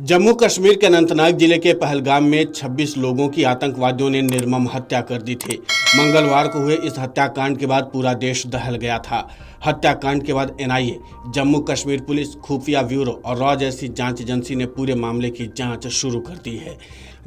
जम्मू कश्मीर के अनंतनाग जिले के पहलगाम में 26 लोगों की आतंकवादियों ने निर्मम हत्या कर दी थी। मंगलवार को हुए इस हत्याकांड के बाद पूरा देश दहल गया था। हत्याकांड के बाद एनआईए, जम्मू कश्मीर पुलिस, खुफिया ब्यूरो और रॉ जैसी जांच एजेंसी ने पूरे मामले की जांच शुरू कर दी है।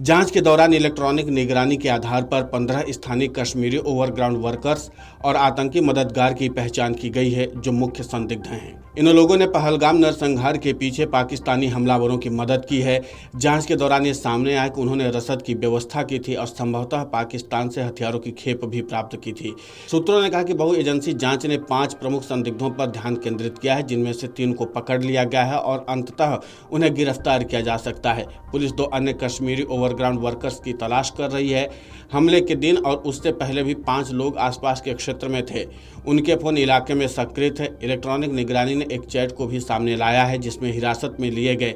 जांच के दौरान इलेक्ट्रॉनिक निगरानी के आधार पर 15 स्थानीय कश्मीरी ओवरग्राउंड वर्कर्स और आतंकी मददगार की पहचान की गई है, जो मुख्य संदिग्ध हैं। इन लोगों ने पहलगाम नरसंहार के पीछे पाकिस्तानी हमलावरों की मदद की है। जांच के दौरान ये सामने आया कि उन्होंने रसद की व्यवस्था की थी और संभवतः पाकिस्तान से हथियारों की खेप भी प्राप्त की थी। सूत्रों ने कहा कि बहु एजेंसी जांच ने 5 प्रमुख संदिग्धों पर ध्यान केंद्रित किया है, जिनमें से 3 को पकड़ लिया गया है और अंततः उन्हें गिरफ्तार किया जा सकता है। पुलिस 2 अन्य कश्मीरी ओवरग्राउंड वर्कर्स की तलाश कर रही है। हमले के दिन और उससे पहले भी 5 लोग आसपास के क्षेत्र में थे। उनके फोन इलाके में सक्रिय थे। इलेक्ट्रॉनिक निगरानी ने एक चैट को भी सामने लाया है, जिसमें हिरासत में लिए गए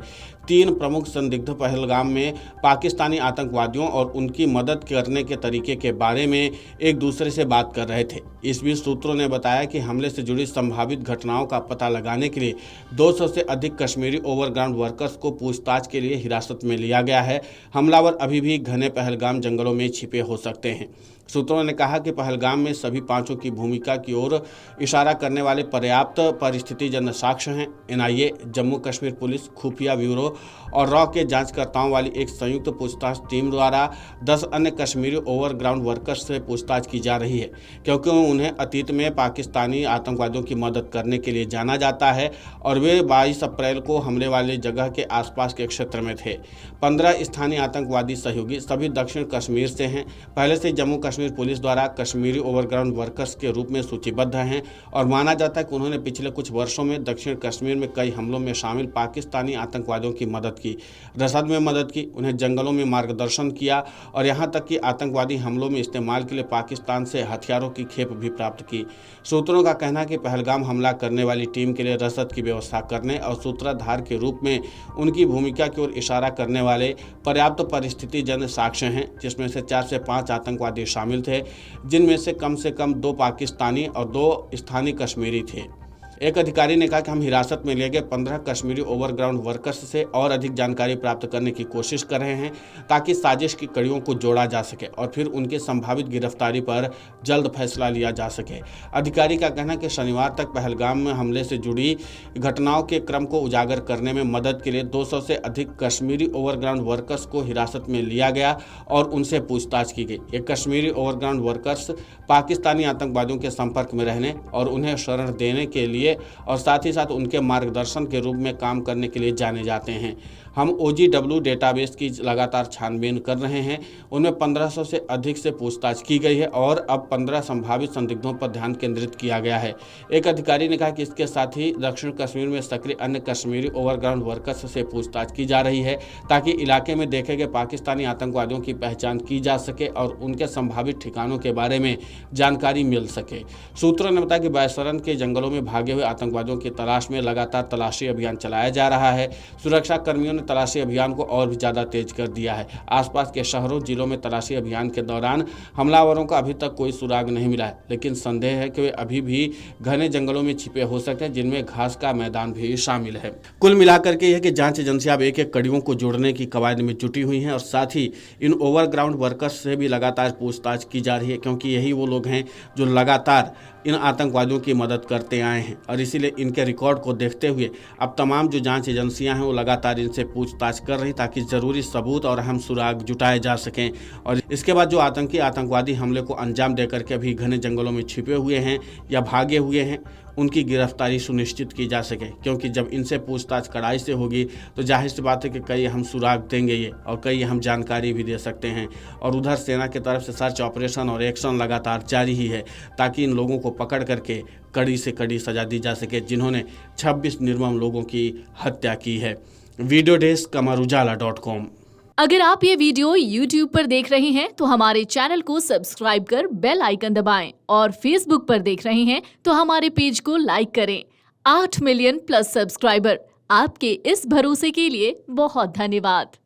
3 प्रमुख संदिग्ध पहलगाम में पाकिस्तानी आतंकवादियों और उनकी मदद करने के तरीके के बारे में एक दूसरे से बात कर रहे थे। इस बीच सूत्रों ने बताया कि हमले से जुड़ी संभावित घटनाओं का पता लगाने के लिए 200 से अधिक कश्मीरी ओवरग्राउंड वर्कर्स को पूछताछ के लिए हिरासत में लिया गया है। हमलावर अभी भी घने पहलगाम जंगलों में छिपे हो सकते हैं। सूत्रों ने कहा कि पहलगाम में सभी 5 की भूमिका की ओर इशारा करने वाले पर्याप्त परिस्थितिजन्य साक्ष्य हैं। एनआईए, जम्मू कश्मीर पुलिस, खुफिया ब्यूरो और रॉ के जांचकर्ताओं वाली एक संयुक्त पूछताछ टीम द्वारा 10 अन्य कश्मीरी ओवरग्राउंड वर्कर्स से पूछताछ की जा रही है, क्योंकि उन्हें अतीत में पाकिस्तानी आतंकवादियों की मदद करने के लिए जाना जाता है और वे 22 अप्रैल को हमले वाली जगह के आसपास के क्षेत्र में थे। 15 स्थानीय आतंकवादी सहयोगी सभी दक्षिण कश्मीर से हैं। पहले से जम्मू कश्मीर पुलिस द्वारा कश्मीरी ओवरग्राउंड वर्कर्स के रूप में सूचीबद्ध हैं और माना जाता है कि उन्होंने पिछले कुछ वर्षों में दक्षिण कश्मीर में कई हमलों में शामिल पाकिस्तानी आतंकवादियों की मदद की, रसद में मदद की, उन्हें जंगलों में मार्गदर्शन किया और यहां तक कि आतंकवादी हमलों में इस्तेमाल के लिए पाकिस्तान से हथियारों की खेप भी प्राप्त की। सूत्रों का कहना है कि पहलगाम हमला करने वाली टीम के लिए रसद की व्यवस्था करने और सूत्रधार के रूप में उनकी भूमिका की ओर इशारा करने वाले पर्याप्त परिस्थितिजन्य साक्ष्य हैं, जिसमें से 4 से 5 आतंकवादी शामिल थे, जिनमें से कम 2 पाकिस्तानी और 2 स्थानीय कश्मीरी थे। एक अधिकारी ने कहा कि हम हिरासत में लिए गए 15 कश्मीरी ओवरग्राउंड वर्कर्स से और अधिक जानकारी प्राप्त करने की कोशिश कर रहे हैं, ताकि साजिश की कड़ियों को जोड़ा जा सके और फिर उनके संभावित गिरफ्तारी पर जल्द फैसला लिया जा सके। अधिकारी का कहना है कि शनिवार तक पहलगाम में हमले से जुड़ी घटनाओं के क्रम को उजागर करने में मदद के लिए 200 से अधिक कश्मीरी ओवरग्राउंड वर्कर्स को हिरासत में लिया गया और उनसे पूछताछ की गई। ये कश्मीरी ओवरग्राउंड वर्कर्स पाकिस्तानी आतंकवादियों के संपर्क में रहने और उन्हें शरण देने के लिए और साथ ही साथ उनके मार्गदर्शन के रूप में काम करने के लिए जाने जाते हैं। हम OGW डेटाबेस की लगातार छानबीन कर रहे हैं। उनमें 1500 से अधिक से पूछताछ की गई है और अब 15 संभावित संदिग्धों पर ध्यान केंद्रित किया गया है। एक अधिकारी ने कहा कि इसके साथ ही दक्षिण कश्मीर में सक्रिय अन्य कश्मीरी ओवरग्राउंड वर्कर्स से पूछताछ की जा रही है, ताकि इलाके में देखे गए पाकिस्तानी आतंकवादियों की पहचान की जा सके और उनके संभावित ठिकानों के बारे में जानकारी मिल सके। सूत्रों ने बताया कि बैसरन के जंगलों में भागे हुए आतंकवादियों की तलाश में लगातार तलाशी अभियान चलाया जा रहा है। सुरक्षा कर्मियों ने तलाशी अभियान को और भी ज़्यादा तेज कर दिया है। आसपास के शहरों, जिलों में तलाशी अभियान के दौरान हमलावरों का अभी तक कोई सुराग नहीं मिला है, लेकिन संदेह है कि वे अभी भी घने जंगलों में छिपे हो सकते हैं, जिनमें घास का मैदान भी शामिल है। कुल मिलाकर के यह कि जांच एजेंसियां अब एक-एक कड़ियों को जोड़ने की कवायद में जुटी हुई हैं और साथ ही इन ओवरग्राउंड वर्कर्स से भी लगातार पूछताछ की जा रही है, क्योंकि यही वो लोग हैं जो लगातार इन आतंकवादियों की मदद करते आए हैं और इसीलिए इनके रिकॉर्ड को देखते हुए अब तमाम जो जांच एजेंसियां हैं वो लगातार इनसे पूछताछ कर रही, ताकि ज़रूरी सबूत और अहम सुराग जुटाए जा सकें और इसके बाद जो आतंकवादी हमले को अंजाम देकर के अभी घने जंगलों में छिपे हुए हैं या भागे हुए हैं, उनकी गिरफ्तारी सुनिश्चित की जा सके। क्योंकि जब इनसे पूछताछ कड़ाई से होगी तो जाहिर सी बात है कि कई अहम सुराग देंगे ये और कई अहम जानकारी भी दे सकते हैं। और उधर सेना की तरफ से सर्च ऑपरेशन और एक्शन लगातार जारी ही है, ताकि इन लोगों को पकड़ करके कड़ी से कड़ी सजा दी जा सके, जिन्होंने 26 निर्मम लोगों की हत्या की है। Video desk amarujala.com। अगर आप ये वीडियो YouTube पर देख रहे हैं तो हमारे चैनल को सब्सक्राइब कर बेल आइकन दबाएं और Facebook पर देख रहे हैं तो हमारे पेज को लाइक करें। 8 मिलियन प्लस सब्सक्राइबर, आपके इस भरोसे के लिए बहुत धन्यवाद।